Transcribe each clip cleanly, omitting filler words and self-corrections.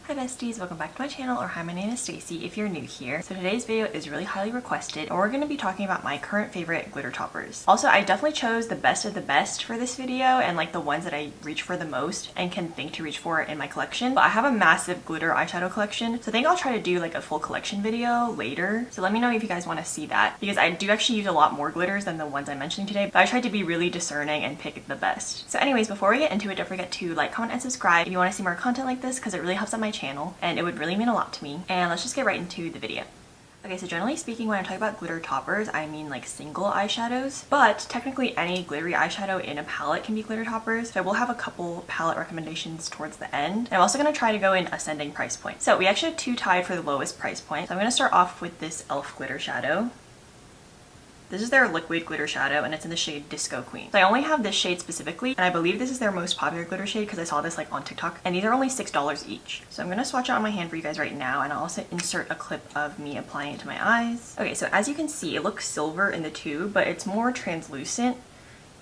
Hi besties, welcome back to my channel, or hi, my name is Stacy if you're new here. So today's video is really highly requested and we're going to be talking about my current favorite glitter toppers. Also, I definitely chose the best of the best for this video and like the ones that I reach for the most and can think to reach for in my collection. But I have a massive glitter eyeshadow collection, so I think I'll try to do like a full collection video later. So let me know if you guys want to see that, because I do actually use a lot more glitters than the ones I'm mentioning today, but I tried to be really discerning and pick the best. So anyways, before we get into it, don't forget to like, comment, and subscribe if you want to see more content like this, because it really helps out my channel and it would really mean a lot to me. And let's just get right into the video. Okay, so generally speaking, when I talk about glitter toppers, I mean like single eyeshadows, but technically any glittery eyeshadow in a palette can be glitter toppers. So I will have a couple palette recommendations towards the end. And I'm also going to try to go in ascending price point. So we actually have two tied for the lowest price point. So I'm going to start off with this e.l.f. glitter shadow. This is their liquid glitter shadow and it's in the shade Disco Queen. So I only have this shade specifically, and I believe this is their most popular glitter shade because I saw this like on TikTok, and these are only $6 each. So I'm gonna swatch it on my hand for you guys right now, and I'll also insert a clip of me applying it to my eyes. Okay, so as you can see, it looks silver in the tube, but it's more translucent.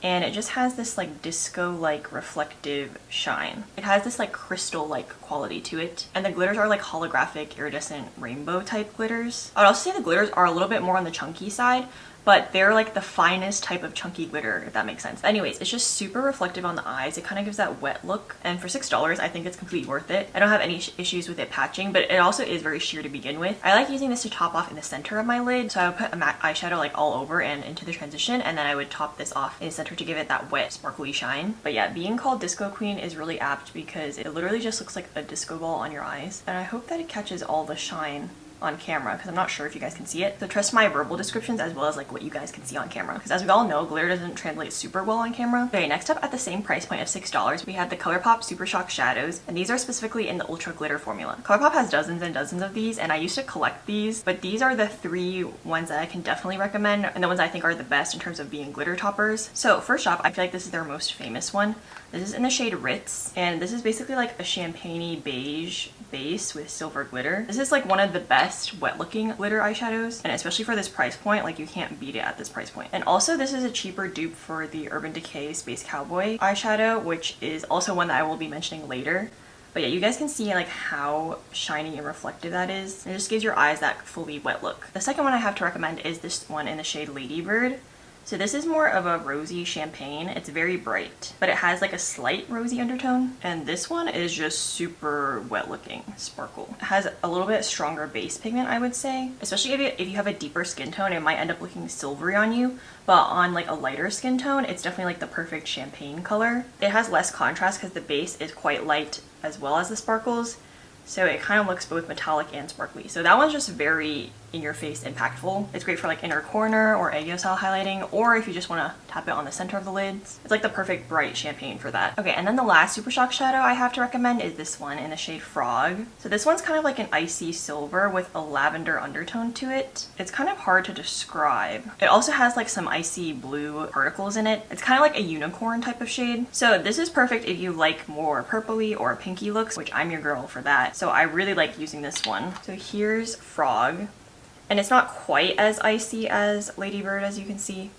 And it just has this like disco-like reflective shine. It has this like crystal-like quality to it. And the glitters are like holographic, iridescent, rainbow type glitters. I would also say the glitters are a little bit more on the chunky side, but they're like the finest type of chunky glitter, if that makes sense. Anyways, it's just super reflective on the eyes. It kind of gives that wet look. And for $6, I think it's completely worth it. I don't have any issues with it patching, but it also is very sheer to begin with. I like using this to top off in the center of my lid. So I would put a matte eyeshadow like all over and into the transition, and then I would top this off in the center to give it that wet, sparkly shine. But yeah, being called Disco Queen is really apt because it literally just looks like a disco ball on your eyes. And I hope that it catches all the shine on camera, because I'm not sure if you guys can see it. So trust my verbal descriptions as well as like what you guys can see on camera, because as we all know, glitter doesn't translate super well on camera. Okay, next up at the same price point of $6, we have the Colourpop Super Shock Shadows, and these are specifically in the Ultra Glitter formula. Colourpop has dozens and dozens of these, and I used to collect these, but these are the three ones that I can definitely recommend, and the ones I think are the best in terms of being glitter toppers. So first off, I feel like this is their most famous one. This is in the shade Ritz, and this is basically like a champagne-y beige base with silver glitter. This is like one of the best wet looking glitter eyeshadows, and especially for this price point, like you can't beat it at this price point. And also this is a cheaper dupe for the Urban Decay Space Cowboy eyeshadow, which is also one that I will be mentioning later. But yeah, you guys can see like how shiny and reflective that is. It just gives your eyes that fully wet look. The second one I have to recommend is this one in the shade Ladybird. So this is more of a rosy champagne. It's very bright, but it has like a slight rosy undertone. And this one is just super wet looking sparkle. It has a little bit stronger base pigment, I would say. Especially if you have a deeper skin tone, it might end up looking silvery on you. But on like a lighter skin tone, it's definitely like the perfect champagne color. It has less contrast because the base is quite light as well as the sparkles. So it kind of looks both metallic and sparkly. So that one's just very in your face impactful. It's great for like inner corner or Eggo style highlighting, or if you just want to tap it on the center of the lids. It's like the perfect bright champagne for that. Okay, and then the last Super Shock shadow I have to recommend is this one in the shade Frog. So this one's kind of like an icy silver with a lavender undertone to it. It's kind of hard to describe. It also has like some icy blue particles in it. It's kind of like a unicorn type of shade. So this is perfect if you like more purpley or pinky looks, which I'm your girl for that. So I really like using this one. So here's Frog. And it's not quite as icy as Ladybird, as you can see.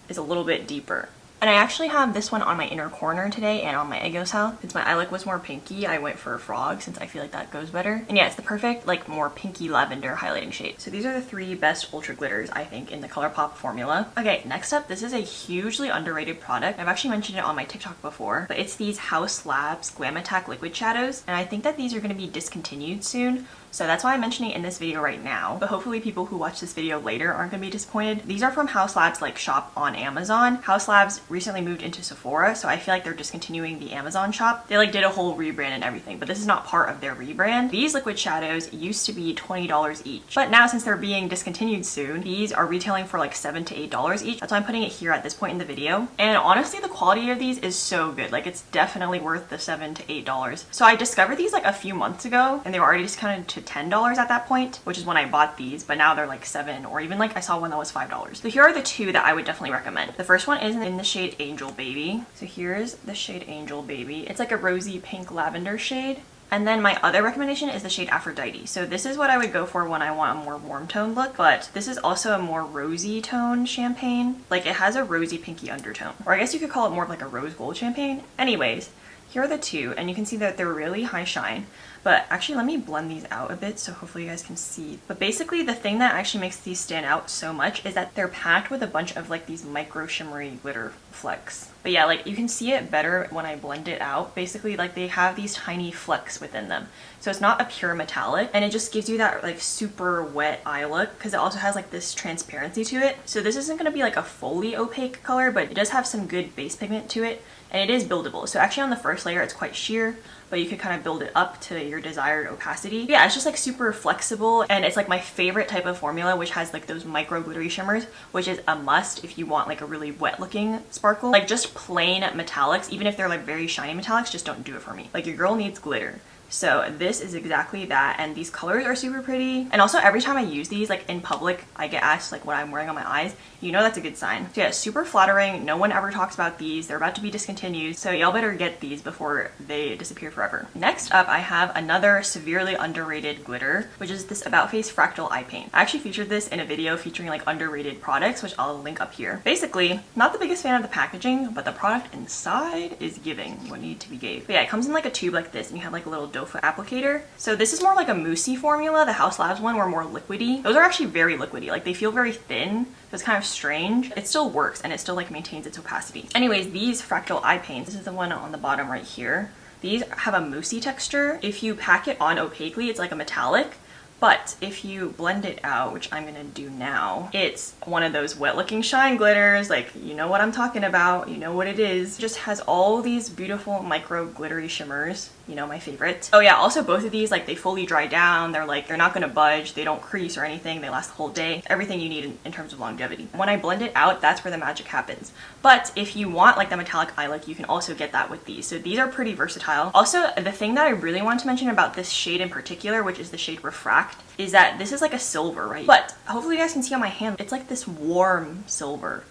It's a little bit deeper. And I actually have this one on my inner corner today and on my Eggo style. Since my eye look was more pinky, I went for a Frog since I feel like that goes better. And yeah, it's the perfect like more pinky lavender highlighting shade. So these are the three best ultra glitters I think in the Colourpop formula. Okay, next up, this is a hugely underrated product. I've actually mentioned it on my TikTok before, but it's these Haus Labs Glam Attack liquid shadows. And I think that these are going to be discontinued soon. So that's why I'm mentioning it in this video right now, but hopefully people who watch this video later aren't going to be disappointed. These are from Haus Labs like shop on Amazon. Haus Labs recently moved into Sephora, so I feel like they're discontinuing the Amazon shop. They like did a whole rebrand and everything, but this is not part of their rebrand. These liquid shadows used to be $20 each, but now since they're being discontinued soon, these are retailing for like $7 to $8 each. That's why I'm putting it here at this point in the video. And honestly, the quality of these is so good. Like it's definitely worth the $7 to $8. So I discovered these like a few months ago, and they were already discounted to $10 at that point, which is when I bought these, but now they're like $7, or even like I saw one that was $5. So here are the two that I would definitely recommend. The first one is in the shade Angel Baby. So here's the shade Angel Baby. It's like a rosy pink lavender shade. And then my other recommendation is the shade Aphrodite. So this is what I would go for when I want a more warm tone look, but this is also a more rosy tone champagne. Like it has a rosy pinky undertone, or I guess you could call it more of like a rose gold champagne. Anyways, here are the two, and you can see that they're really high shine, But actually, let me blend these out a bit so hopefully you guys can see. But basically, the thing that actually makes these stand out so much is that they're packed with a bunch of like these micro shimmery glitter flecks. But yeah, like you can see it better when I blend it out. Basically, like they have these tiny flecks within them. So it's not a pure metallic, and it just gives you that like super wet eye look because it also has like this transparency to it. So this isn't going to be like a fully opaque color, but it does have some good base pigment to it, and it is buildable. So actually on the first layer it's quite sheer, but you could kind of build it up to your desired opacity. Yeah, it's just like super flexible, and it's like my favorite type of formula, which has like those micro glittery shimmers, which is a must if you want like a really wet looking sparkle. Like just plain metallics, even if they're like very shiny metallics, just don't do it for me. Like your girl needs glitter. So this is exactly that, and these colors are super pretty. And also every time I use these like in public, I get asked like what I'm wearing on my eyes. You know that's a good sign. So yeah, super flattering. No one ever talks about these. They're about to be discontinued, so y'all better get these before they disappear forever. Next up, I have another severely underrated glitter, which is this About Face Fractal Eye Paint. I actually featured this in a video featuring like underrated products, which I'll link up here. Basically, not the biggest fan of the packaging, but the product inside is giving what needed to be gave. But yeah, it comes in like a tube like this, and you have like a little doe foot applicator. So this is more like a moussey formula. The Haus Labs one were more liquidy. Those are actually very liquidy. Like they feel very thin. So it's kind of strange. It still works, and it still like maintains its opacity. Anyways, these Fractal eye paints, this is the one on the bottom right here. These have a moussey texture. If you pack it on opaquely, it's like a metallic. But if you blend it out, which I'm gonna do now, it's one of those wet looking shine glitters. Like, you know what I'm talking about, you know what it is. It just has all these beautiful micro glittery shimmers, you know, my favorite. Oh yeah, also both of these, like they fully dry down. They're not gonna budge, they don't crease or anything, they last the whole day. Everything you need in terms of longevity. When I blend it out, that's where the magic happens. But if you want like the metallic eye look, you can also get that with these. So these are pretty versatile. Also, the thing that I really want to mention about this shade in particular, which is the shade Refract, is that this is like a silver, right? But hopefully you guys can see on my hand, it's like this warm silver.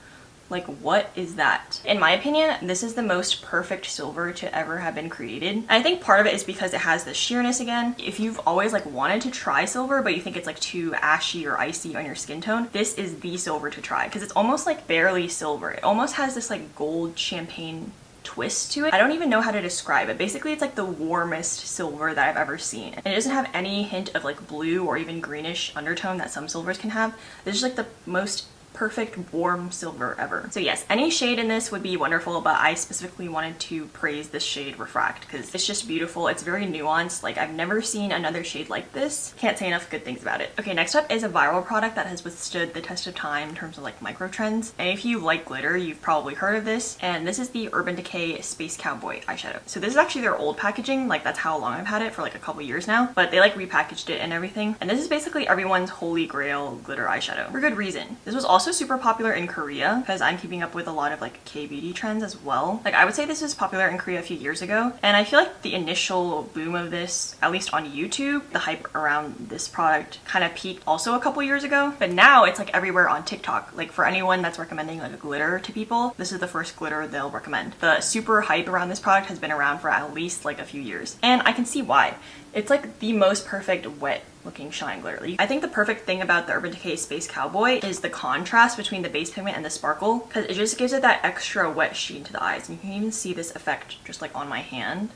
Like, what is that? In my opinion, this is the most perfect silver to ever have been created. And I think part of it is because it has the sheerness again. If you've always like wanted to try silver, but you think it's like too ashy or icy on your skin tone, this is the silver to try because it's almost like barely silver. It almost has this like gold champagne twist to it. I don't even know how to describe it. Basically, it's like the warmest silver that I've ever seen. And it doesn't have any hint of like blue or even greenish undertone that some silvers can have. This is like the most perfect warm silver ever. So yes, any shade in this would be wonderful, but I specifically wanted to praise this shade Refract because it's just beautiful. It's very nuanced. Like I've never seen another shade like this. Can't say enough good things about it. Okay, next up is a viral product that has withstood the test of time in terms of like micro trends. And if you like glitter, you've probably heard of this. And this is the Urban Decay Space Cowboy eyeshadow. So this is actually their old packaging. Like that's how long I've had it, for like a couple years now. But they like repackaged it and everything. And this is basically everyone's holy grail glitter eyeshadow for good reason. This was also super popular in Korea because I'm keeping up with a lot of like K-beauty trends as well. Like I would say this was popular in Korea a few years ago, and I feel like the initial boom of this, at least on YouTube, the hype around this product kind of peaked also a couple years ago, but now it's like everywhere on TikTok. Like for anyone that's recommending like a glitter to people, this is the first glitter they'll recommend. The super hype around this product has been around for at least like a few years, and I can see why. It's like the most perfect wet looking shine glitter. I think the perfect thing about the Urban Decay Space Cowboy is the contrast between the base pigment and the sparkle, because it just gives it that extra wet sheen to the eyes. And you can even see this effect just like on my hand.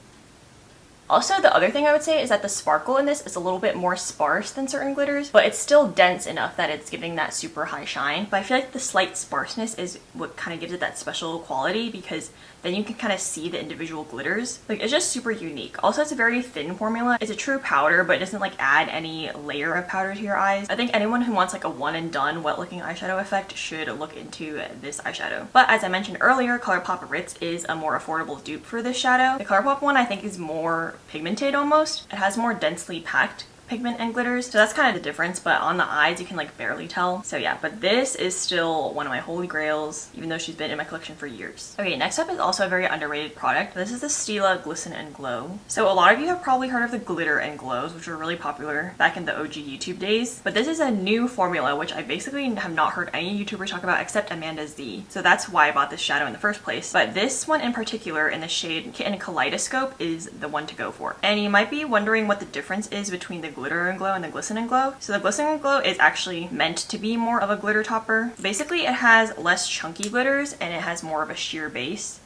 Also, the other thing I would say is that the sparkle in this is a little bit more sparse than certain glitters, but it's still dense enough that it's giving that super high shine. But I feel like the slight sparseness is what kind of gives it that special quality, because then you can kind of see the individual glitters. Like, it's just super unique. Also, it's a very thin formula. It's a true powder, but it doesn't like add any layer of powder to your eyes. I think anyone who wants like a one and done wet looking eyeshadow effect should look into this eyeshadow. But as I mentioned earlier, Colourpop Ritz is a more affordable dupe for this shadow. The Colourpop one I think is more pigmented almost. It has more densely packed pigment and glitters, so that's kind of the difference, but on the eyes you can like barely tell. So yeah, but this is still one of my holy grails, even though she's been in my collection for years. Okay, next up is also a very underrated product. This is the Stila Glisten and Glow. So a lot of you have probably heard of the glitter and glows, which were really popular back in the OG YouTube days, but this is a new formula which I basically have not heard any YouTuber talk about except Amanda Z. So that's why I bought this shadow in the first place. But this one in particular, in the shade Kitten Kaleidoscope, is the one to go for. And you might be wondering what the difference is between the glitter and glow and the glisten and glow. So the glisten and glow is actually meant to be more of a glitter topper. Basically, it has less chunky glitters and it has more of a sheer base.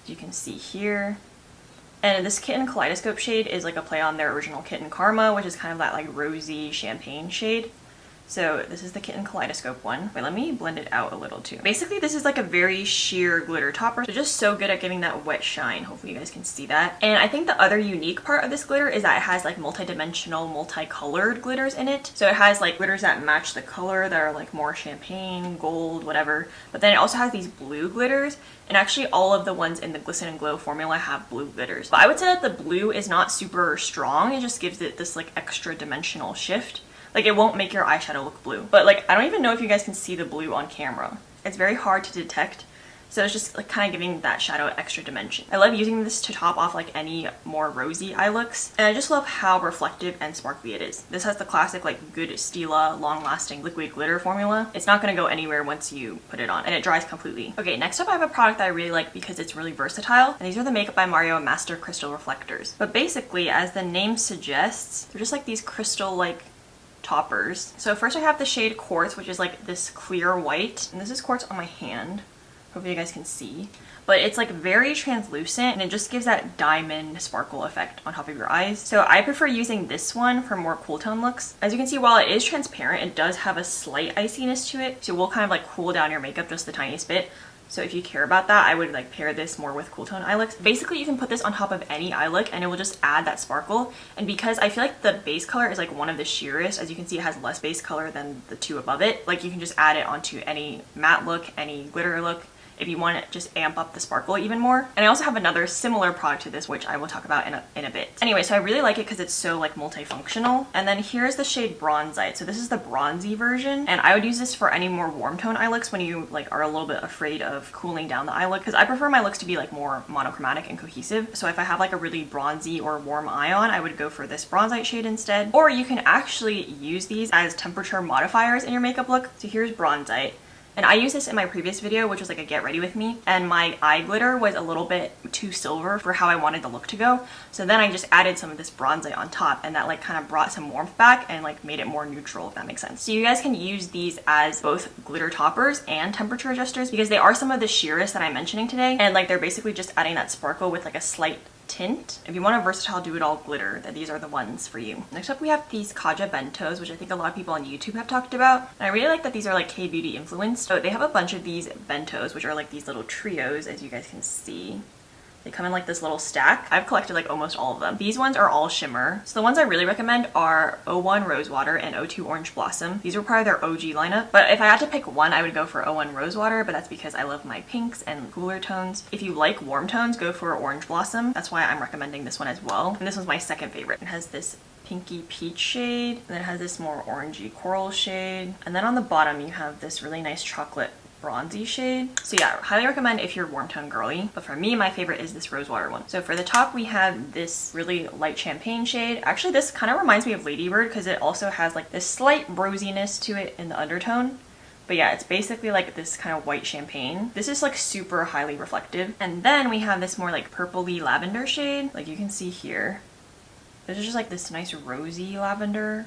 As you can see here, And this Kitten Kaleidoscope shade is like a play on their original Kitten Karma, which is kind of that like rosy champagne shade. So this is the Kitten Kaleidoscope one. Wait, let me blend it out a little too. Basically, this is like a very sheer glitter topper. So just so good at giving that wet shine. Hopefully you guys can see that. And I think the other unique part of this glitter is that it has like multi-dimensional, multicolored glitters in it. So it has like glitters that match the color that are like more champagne, gold, whatever. But then it also has these blue glitters. And actually all of the ones in the Glisten and Glow formula have blue glitters. But I would say that the blue is not super strong. It just gives it this like extra dimensional shift. Like, it won't make your eyeshadow look blue. But like, I don't even know if you guys can see the blue on camera. It's very hard to detect. So it's just like kind of giving that shadow extra dimension. I love using this to top off like any more rosy eye looks. And I just love how reflective and sparkly it is. This has the classic like good Stila long lasting liquid glitter formula. It's not going to go anywhere once you put it on, and it dries completely. Okay, next up I have a product that I really like because it's really versatile. And these are the Makeup by Mario Master Crystal Reflectors. But basically, as the name suggests, they're just like these crystal like toppers. So first I have the shade Quartz, which is like this clear white, and this is Quartz on my hand. Hopefully you guys can see. But it's like very translucent, and it just gives that diamond sparkle effect on top of your eyes. So I prefer using this one for more cool tone looks. As you can see, while it is transparent, it does have a slight iciness to it. So it will kind of like cool down your makeup just the tiniest bit. So if you care about that, I would like pair this more with cool tone eye looks. Basically, you can put this on top of any eye look and it will just add that sparkle. And because I feel like the base color is like one of the sheerest, as you can see, it has less base color than the two above it. Like, you can just add it onto any matte look, any glitter look, if you want to just amp up the sparkle even more. And I also have another similar product to this, which I will talk about in a bit. Anyway, so I really like it because it's so like multifunctional. And then here's the shade Bronzite. So this is the bronzy version, and I would use this for any more warm tone eye looks when you like are a little bit afraid of cooling down the eye look, because I prefer my looks to be like more monochromatic and cohesive. So if I have like a really bronzy or warm eye on, I would go for this Bronzite shade instead. Or you can actually use these as temperature modifiers in your makeup look. So here's Bronzite. And I used this in my previous video, which was like a get ready with me, and my eye glitter was a little bit too silver for how I wanted the look to go. So then I just added some of this Bronzite on top, and that like kind of brought some warmth back and like made it more neutral, if that makes sense. So you guys can use these as both glitter toppers and temperature adjusters, because they are some of the sheerest that I'm mentioning today, and like they're basically just adding that sparkle with like a slight tint. If you want a versatile do it all glitter, that these are the ones for you. Next up we have these Kaja Bentos, which I think a lot of people on YouTube have talked about. And I really like that these are like K-beauty influenced. So they have a bunch of these bentos, which are like these little trios, as you guys can see. They come in like this little stack. I've collected like almost all of them. These ones are all shimmer. So the ones I really recommend are 01 Rosewater and 02 Orange Blossom. These were probably their OG lineup. But if I had to pick one, I would go for 01 Rosewater, but that's because I love my pinks and cooler tones. If you like warm tones, go for Orange Blossom. That's why I'm recommending this one as well. And this one's my second favorite. It has this pinky peach shade, and then it has this more orangey coral shade. And then on the bottom, you have this really nice chocolate bronzy shade. So yeah, highly recommend if you're warm tone girly, but for me my favorite is this Rosewater one. So for the top we have this really light champagne shade. Actually this kind of reminds me of Ladybird because it also has like this slight rosiness to it in the undertone. But yeah, it's basically like this kind of white champagne. This is like super highly reflective. And then we have this more like purpley lavender shade, like you can see here. This is just like this nice rosy lavender.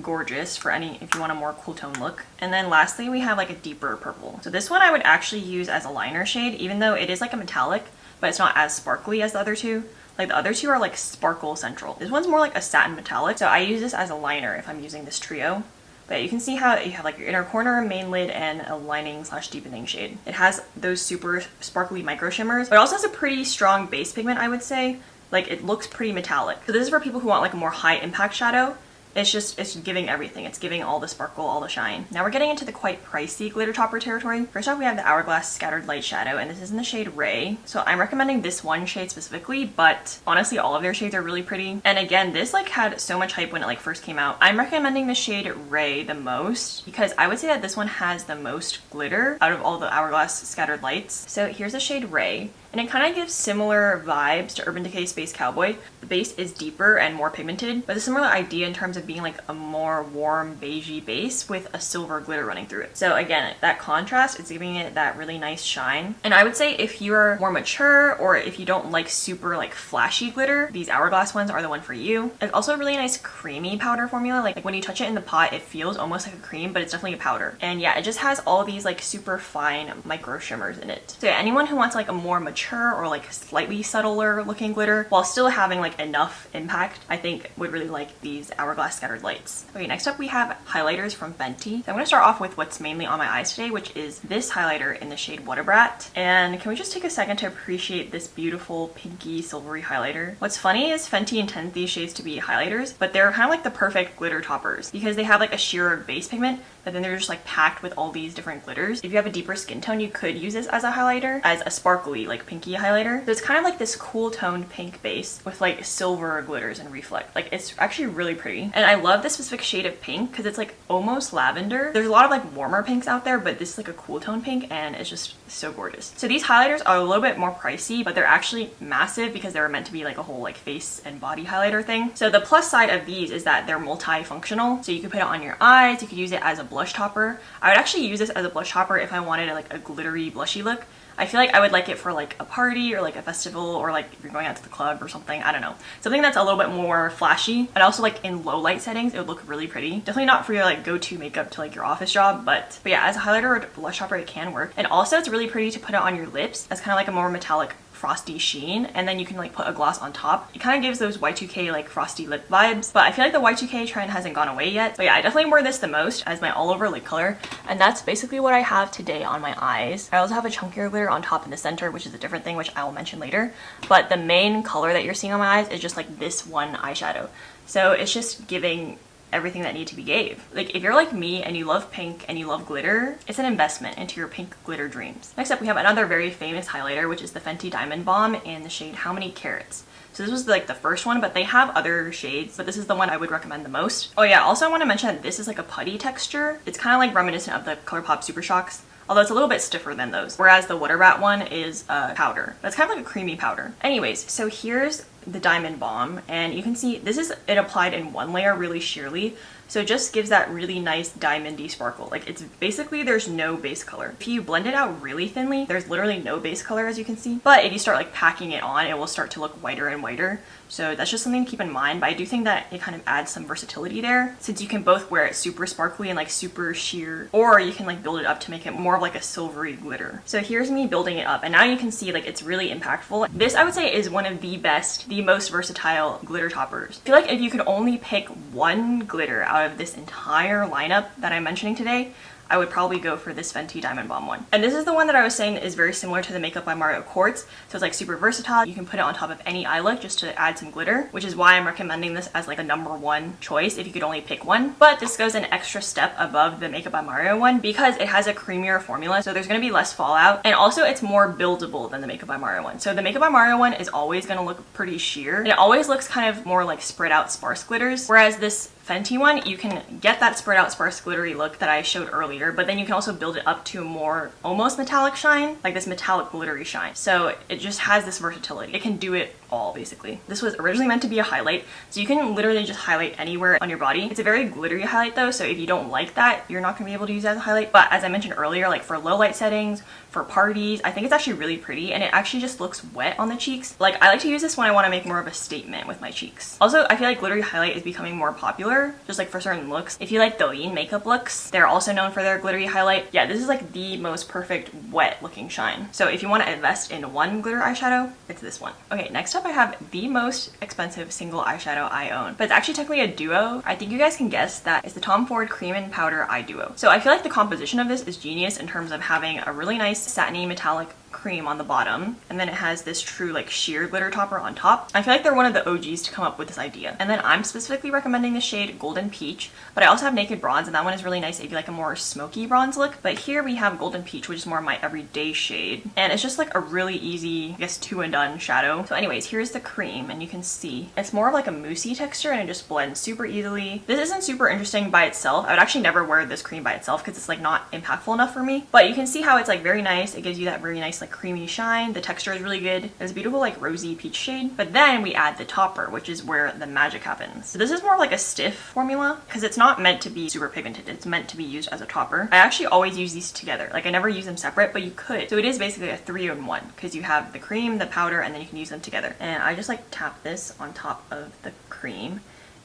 Gorgeous for if you want a more cool tone look. And then lastly we have like a deeper purple. So this one I would actually use as a liner shade, even though it is like a metallic, but it's not as sparkly as the other two. Like the other two are like sparkle central. This one's more like a satin metallic, so I use this as a liner if I'm using this trio. But you can see how you have like your inner corner, main lid, and a lining / deepening shade. It has those super sparkly micro shimmers, but it also has a pretty strong base pigment, I would say. Like it looks pretty metallic. So this is for people who want like a more high impact shadow. It's giving everything. It's giving all the sparkle, all the shine. Now we're getting into the quite pricey glitter topper territory. First off, we have the Hourglass Scattered Light Shadow, and this is in the shade Ray. So I'm recommending this one shade specifically, but honestly, all of their shades are really pretty. And again, this like had so much hype when it like first came out. I'm recommending the shade Ray the most because I would say that this one has the most glitter out of all the Hourglass Scattered Lights. So here's the shade Ray. And it kind of gives similar vibes to Urban Decay Space Cowboy. The base is deeper and more pigmented, but a similar idea in terms of being like a more warm beigey base with a silver glitter running through it. So again, that contrast is giving it that really nice shine. And I would say if you're more mature or if you don't like super like flashy glitter, these Hourglass ones are the one for you. It's also a really nice creamy powder formula. Like when you touch it in the pot, it feels almost like a cream, but it's definitely a powder. And yeah, it just has all these like super fine micro shimmers in it. So yeah, anyone who wants like a more mature richer or like slightly subtler looking glitter while still having like enough impact, I think would really like these Hourglass Scattered Lights. Okay, next up we have highlighters from Fenty. So I'm going to start off with what's mainly on my eyes today, which is this highlighter in the shade Water Brat. And can we just take a second to appreciate this beautiful pinky silvery highlighter? What's funny is Fenty intends these shades to be highlighters, but they're kind of like the perfect glitter toppers because they have like a sheer base pigment, but then they're just like packed with all these different glitters. If you have a deeper skin tone, you could use this as a highlighter, as a sparkly like pinky highlighter. So it's kind of like this cool toned pink base with like silver glitters and reflect. Like it's actually really pretty. And I love this specific shade of pink because it's like almost lavender. There's a lot of like warmer pinks out there, but this is like a cool tone pink and it's just so gorgeous. So these highlighters are a little bit more pricey, but they're actually massive because they were meant to be like a whole like face and body highlighter thing. So the plus side of these is that they're multifunctional. So you could put it on your eyes, you could use it as a blush topper. I would actually use this as a blush topper if I wanted like a glittery blushy look. I feel like I would like it for like a party or like a festival or like if you're going out to the club or something, I don't know. Something that's a little bit more flashy, and also like in low light settings, it would look really pretty. Definitely not for your like go-to makeup to like your office job, but yeah, as a highlighter or blush topper, it can work. And also it's really pretty to put it on your lips as kind of like a more metallic frosty sheen, and then you can like put a gloss on top. It kind of gives those Y2K like frosty lip vibes, but I feel like the Y2K trend hasn't gone away yet. But yeah, I definitely wear this the most as my all over lip color, and that's basically what I have today on my eyes. I also have a chunkier glitter on top in the center, which is a different thing, which I will mention later. But the main color that you're seeing on my eyes is just like this one eyeshadow. So it's just giving everything that needs to be gave. Like if you're like me and you love pink and you love glitter, it's an investment into your pink glitter dreams. Next up we have another very famous highlighter, which is the Fenty Diamond Bomb in the shade How Many Carats. So this was like the first one, but they have other shades, but this is the one I would recommend the most. Oh yeah, also I want to mention that this is like a putty texture. It's kind of like reminiscent of the Colourpop Super Shocks, although it's a little bit stiffer than those, whereas the Water Rat one is a powder. That's kind of like a creamy powder. Anyways, so here's the Diamond Bomb, and you can see this is it applied in one layer really sheerly, so it just gives that really nice diamondy sparkle. Like it's basically there's no base color. If you blend it out really thinly, there's literally no base color, as you can see, but if you start like packing it on, it will start to look whiter and whiter. So that's just something to keep in mind, but I do think that it kind of adds some versatility there, since you can both wear it super sparkly and like super sheer, or you can like build it up to make it more of like a silvery glitter. So here's me building it up, and now you can see like it's really impactful. This I would say is one of the best, the most versatile glitter toppers. I feel like if you could only pick one glitter out of this entire lineup that I'm mentioning today, I would probably go for this Fenty Diamond Bomb one. And this is the one that I was saying is very similar to the Makeup by Mario Quartz. So it's like super versatile. You can put it on top of any eye look just to add some glitter, which is why I'm recommending this as like a #1 choice if you could only pick one. But this goes an extra step above the Makeup by Mario one because it has a creamier formula, so there's going to be less fallout, and also it's more buildable than the Makeup by Mario one. So the Makeup by Mario one is always going to look pretty sheer, and it always looks kind of more like spread out sparse glitters, whereas this Fenty one, you can get that spread out sparse glittery look that I showed earlier, but then you can also build it up to a more almost metallic shine, like this metallic glittery shine. So it just has this versatility. It can do it all basically. This was originally meant to be a highlight, so you can literally just highlight anywhere on your body. It's a very glittery highlight though, so if you don't like that, you're not gonna be able to use it as a highlight. But as I mentioned earlier, like for low light settings, for parties, I think it's actually really pretty, and it actually just looks wet on the cheeks. Like I like to use this when I want to make more of a statement with my cheeks. Also, I feel like glittery highlight is becoming more popular, just like for certain looks. If you like Douyin makeup looks, they're also known for their glittery highlight. Yeah, this is like the most perfect wet looking shine. So if you want to invest in one glitter eyeshadow, it's this one. Okay, next up I have the most expensive single eyeshadow I own, but it's actually technically a duo. I think you guys can guess that it's the Tom Ford Cream and Powder Eye Duo. So I feel like the composition of this is genius in terms of having a really nice satiny metallic cream on the bottom, and then it has this true like sheer glitter topper on top. I feel like they're one of the OGs to come up with this idea. And then I'm specifically recommending the shade Golden Peach, but I also have Naked Bronze, and that one is really nice if you like a more smoky bronze look. But here we have Golden Peach, which is more my everyday shade, and it's just like a really easy, I guess, 2 and done shadow. So anyways, here's the cream, and you can see it's more of like a moussey texture, and it just blends super easily. This isn't super interesting by itself. I would actually never wear this cream by itself because it's like not impactful enough for me, but you can see how it's like very nice. It gives you that very nice like creamy shine. The texture is really good. It's a beautiful like rosy peach shade. But then we add the topper, which is where the magic happens. So this is more like a stiff formula because it's not meant to be super pigmented. It's meant to be used as a topper. I actually always use these together. Like I never use them separate, but you could. So it is basically a 3-in-1 because you have the cream, the powder, and then you can use them together. And I just like tap this on top of the cream,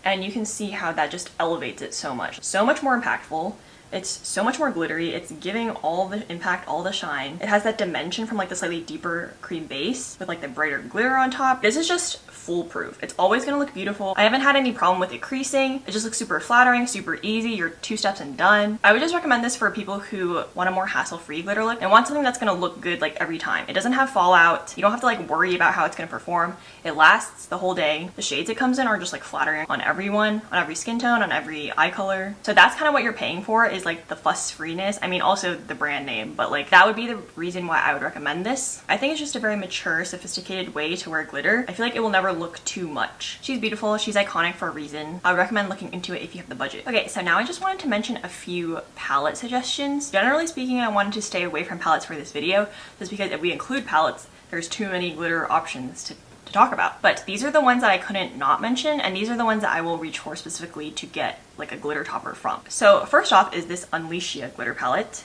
and you can see how that just elevates it so much. So much more impactful. It's so much more glittery. It's giving all the impact, all the shine. It has that dimension from like the slightly deeper cream base with like the brighter glitter on top. This is just foolproof. It's always gonna look beautiful. I haven't had any problem with it creasing. It just looks super flattering, super easy. You're 2 steps and done. I would just recommend this for people who want a more hassle-free glitter look and want something that's gonna look good like every time. It doesn't have fallout. You don't have to like worry about how it's gonna perform. It lasts the whole day. The shades it comes in are just like flattering on everyone, on every skin tone, on every eye color. So that's kind of what you're paying for, is like the fuss-freeness. I mean, also the brand name, but like that would be the reason why I would recommend this. I think it's just a very mature, sophisticated way to wear glitter. I feel like it will never look too much. She's beautiful. She's iconic for a reason. I would recommend looking into it if you have the budget. Okay, so now I just wanted to mention a few palette suggestions. Generally speaking, I wanted to stay away from palettes for this video, just because if we include palettes, there's too many glitter options to talk about. But these are the ones that I couldn't not mention, and these are the ones that I will reach for specifically to get like a glitter topper from. So first off is this Unleashia glitter palette.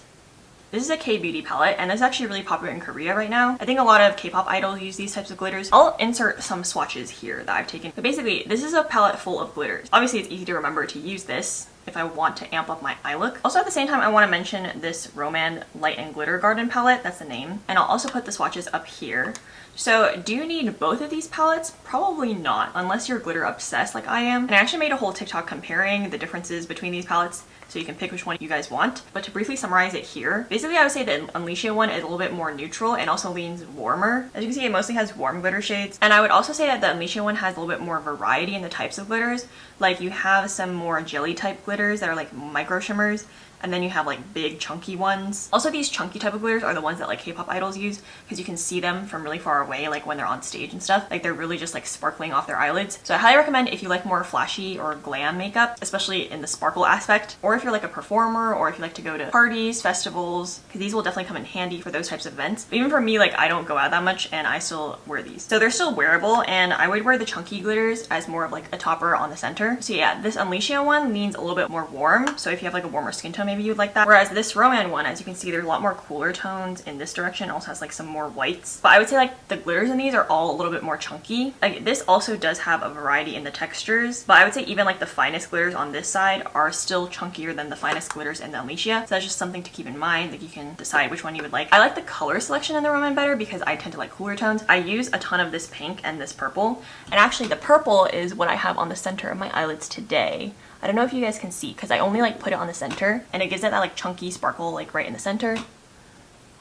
This is a K-beauty palette, and it's actually really popular in Korea right now. I think a lot of K-pop idols use these types of glitters. I'll insert some swatches here that I've taken. But basically, this is a palette full of glitters. Obviously, it's easy to remember to use this if I want to amp up my eye look. Also, at the same time, I want to mention this Roman Light and Glitter Garden palette. That's the name. And I'll also put the swatches up here. So do you need both of these palettes? Probably not, unless you're glitter obsessed like I am. And I actually made a whole TikTok comparing the differences between these palettes, so you can pick which one you guys want. But to briefly summarize it here, basically I would say the Unleashia one is a little bit more neutral and also leans warmer. As you can see, it mostly has warm glitter shades. And I would also say that the Unleashia one has a little bit more variety in the types of glitters. Like you have some more jelly type glitters that are like micro shimmers, and then you have like big chunky ones. Also, these chunky type of glitters are the ones that like K-pop idols use, because you can see them from really far away, like when they're on stage and stuff. Like they're really just like sparkling off their eyelids. So I highly recommend if you like more flashy or glam makeup, especially in the sparkle aspect, or if you're like a performer, or if you like to go to parties, festivals, because these will definitely come in handy for those types of events. But even for me, like I don't go out that much and I still wear these. So they're still wearable, and I would wear the chunky glitters as more of like a topper on the center. So yeah, this Unleashia one leans a little bit more warm. So if you have like a warmer skin tone, maybe you'd like that. Whereas this Roman one, as you can see, there's a lot more cooler tones in this direction. It also has like some more whites. But I would say like the glitters in these are all a little bit more chunky. Like this also does have a variety in the textures, but I would say even like the finest glitters on this side are still chunkier than the finest glitters in the Unleashia. So that's just something to keep in mind. Like you can decide which one you would like. I like the color selection in the Roman better because I tend to like cooler tones. I use a ton of this pink and this purple. And actually the purple is what I have on the center of my eyelids today. I don't know if you guys can see because I only like put it on the center, and it gives it that like chunky sparkle like right in the center.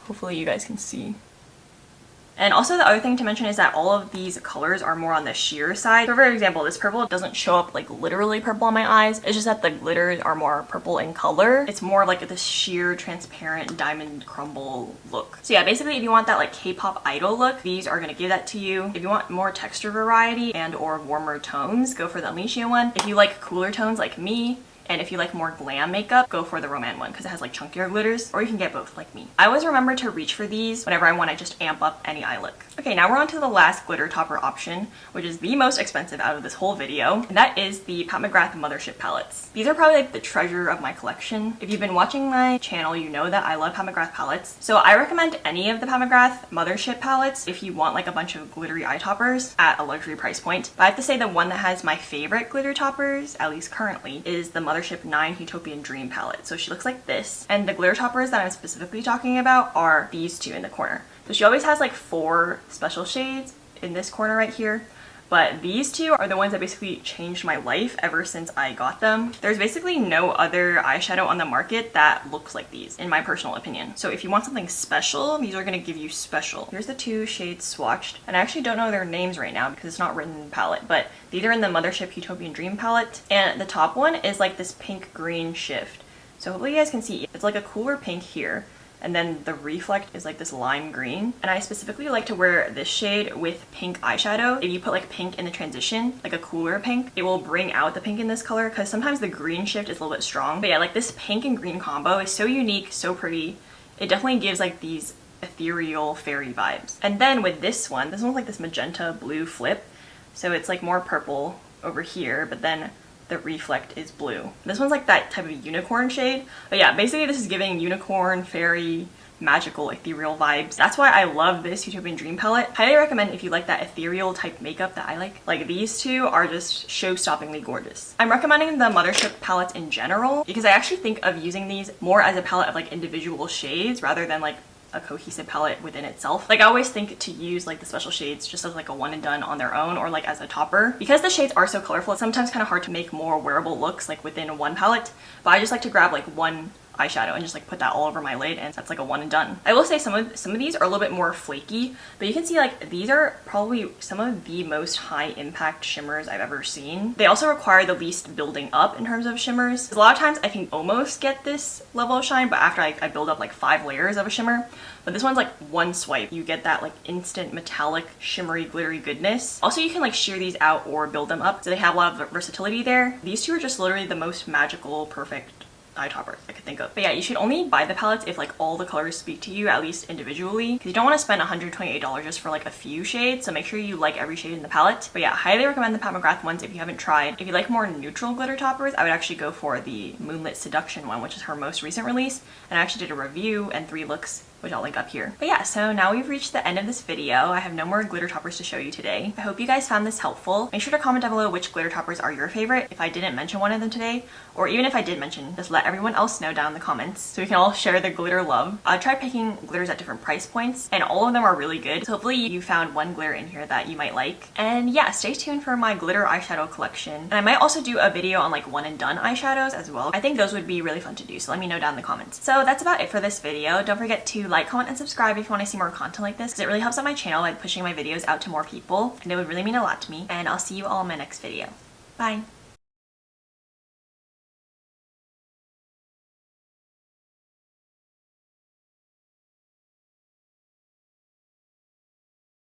Hopefully you guys can see. And also the other thing to mention is that all of these colors are more on the sheer side. So for example, this purple doesn't show up like literally purple on my eyes. It's just that the glitters are more purple in color. It's more like this sheer, transparent diamond crumble look. So yeah, basically if you want that like K-pop idol look, these are gonna give that to you. If you want more texture variety and or warmer tones, go for the Unleashia one. If you like cooler tones like me, and if you like more glam makeup, go for the Roman one because it has like chunkier glitters, or you can get both like me. I always remember to reach for these whenever I want to just amp up any eye look. Okay, now we're on to the last glitter topper option, which is the most expensive out of this whole video, and that is the Pat McGrath Mothership palettes. These are probably like the treasure of my collection. If you've been watching my channel, you know that I love Pat McGrath palettes. So I recommend any of the Pat McGrath Mothership palettes if you want like a bunch of glittery eye toppers at a luxury price point. But I have to say the one that has my favorite glitter toppers, at least currently, is the Mothership 9 Utopian Dream palette. So she looks like this, and the glitter toppers that I'm specifically talking about are these two in the corner. So she always has like 4 special shades in this corner right here, but these two are the ones that basically changed my life ever since I got them. There's basically no other eyeshadow on the market that looks like these, in my personal opinion. So if you want something special, these are gonna give you special. Here's the 2 shades swatched, and I actually don't know their names right now because it's not written in the palette, but these are in the Mothership Utopian Dream palette, and the top one is like this pink green shift. So hopefully you guys can see, it's like a cooler pink here, and then the Reflect is like this lime green. And I specifically like to wear this shade with pink eyeshadow. If you put like pink in the transition, like a cooler pink, it will bring out the pink in this color because sometimes the green shift is a little bit strong. But yeah, like this pink and green combo is so unique, so pretty. It definitely gives like these ethereal fairy vibes. And then with this one's like this magenta blue flip. So it's like more purple over here, but then the Reflect is blue. This one's like that type of unicorn shade. But yeah, basically this is giving unicorn, fairy, magical ethereal vibes. That's why I love this Utopian Dream palette. Highly recommend if you like that ethereal type makeup that I like. Like these two are just show-stoppingly gorgeous. I'm recommending the Mothership palettes in general because I actually think of using these more as a palette of like individual shades rather than like a cohesive palette within itself. Like I always think to use like the special shades just as like a one and done on their own or like as a topper. Because the shades are so colorful, it's sometimes kind of hard to make more wearable looks like within one palette, but I just like to grab like one eyeshadow and just like put that all over my lid, and that's like a one and done. I will say some of these are a little bit more flaky, but you can see like these are probably some of the most high impact shimmers I've ever seen. They also require the least building up in terms of shimmers. A lot of times I can almost get this level of shine, but after I build up like 5 layers of a shimmer. But this one's like one swipe, you get that like instant metallic shimmery glittery goodness. Also you can like sheer these out or build them up, so they have a lot of versatility there. These two are just literally the most magical, perfect eye toppers I could think of. But yeah, you should only buy the palettes if like all the colors speak to you, at least individually, because you don't want to spend $128 just for like a few shades, so make sure you like every shade in the palette. But yeah, highly recommend the Pat McGrath ones if you haven't tried. If you like more neutral glitter toppers, I would actually go for the Moonlit Seduction one, which is her most recent release, and I actually did a review and 3 looks, which I'll link up here. But yeah, so now we've reached the end of this video. I have no more glitter toppers to show you today. I hope you guys found this helpful. Make sure to comment down below which glitter toppers are your favorite, if I didn't mention one of them today, or even if I did mention, just let everyone else know down in the comments so we can all share the glitter love. I tried picking glitters at different price points, and all of them are really good. So hopefully you found one glitter in here that you might like. And yeah, stay tuned for my glitter eyeshadow collection. And I might also do a video on like one and done eyeshadows as well. I think those would be really fun to do, so let me know down in the comments. So that's about it for this video. Don't forget to like, comment, and subscribe if you want to see more content like this, because it really helps out my channel by pushing my videos out to more people, and it would really mean a lot to me. And I'll see you all in my next video. Bye!